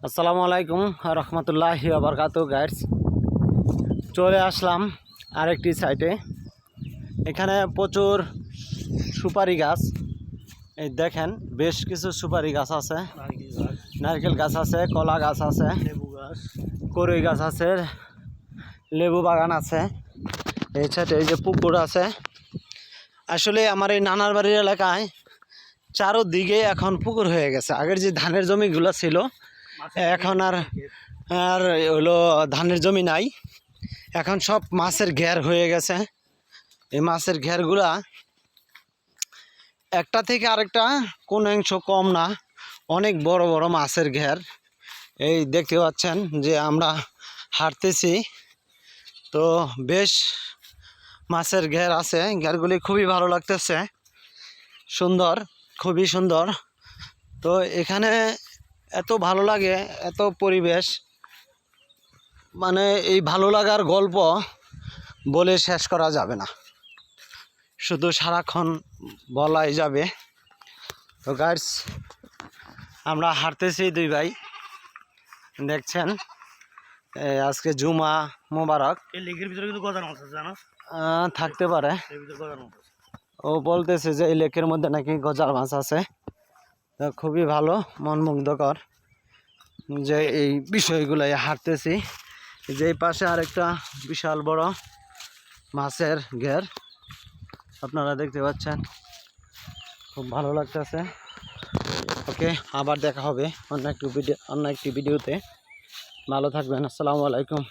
আসসালামু আলাইকুম রহমতুল্লাহি ওয়া বারাকাতুহু গাইস, চলে আসলাম আরেকটি সাইটে। এখানে প্রচুর সুপারি গাছ, এই দেখেন বেশ কিছু সুপারি গাছ আছে, নারকেল গাছ আছে, কলা গাছ আছে, কড়ই গাছ আছে, লেবু বাগান আছে। এই সাইডে এই যে পুকুর আছে। আসলে আমার এই নানার বাড়ির এলাকায় চারোদিকে এখন পুকুর হয়ে গেছে। আগের যে ধানের জমিগুলো ছিল এখন আর আর হলো ধানের জমি নাই, এখন সব মাছের ঘের হয়ে গেছে। এই মাছের ঘেরগুলা একটা থেকে আরেকটা কোনো অংশ কম না, অনেক বড় বড় মাছের ঘের। এই দেখতে পাচ্ছেন যে আমরা হাঁটতেছি, তো বেশ মাছের ঘের আছে। ঘেরগুলি খুবই ভালো লাগতেছে, সুন্দর, খুবই সুন্দর। তো এখানে এত ভালো লাগে, এত পরিবেশ, মানে এই ভালো লাগার গল্প বলে শেষ করা যাবে না, শুধু সারাক্ষণ বলাই যাবে। তো গাইস, আমরা হাঁটতেছি দুই ভাই, দেখছেন আজকে জুমা মোবারক। এই লেকের ভিতরে কিন্তু গজার মাছ আছে, জানো? থাকতে পারে, এর ভিতরে গজার মাছ আছে। ও বলতেছে যে এই লেকের মধ্যে নাকি গজার মাছ আছে। তো খুবই ভালো, মনমুগ্ধকর যে এই বিষয়গুলাই হাঁটতেছি। যে পাশে আরেকটা বিশাল বড় মাছের ঘের আপনারা দেখতে পাচ্ছেন, খুব ভালো লাগতেছে। ওকে, আবার দেখা হবে অন্য একটি ভিডিওতে। ভালো থাকবেন। আসসালামু আলাইকুম।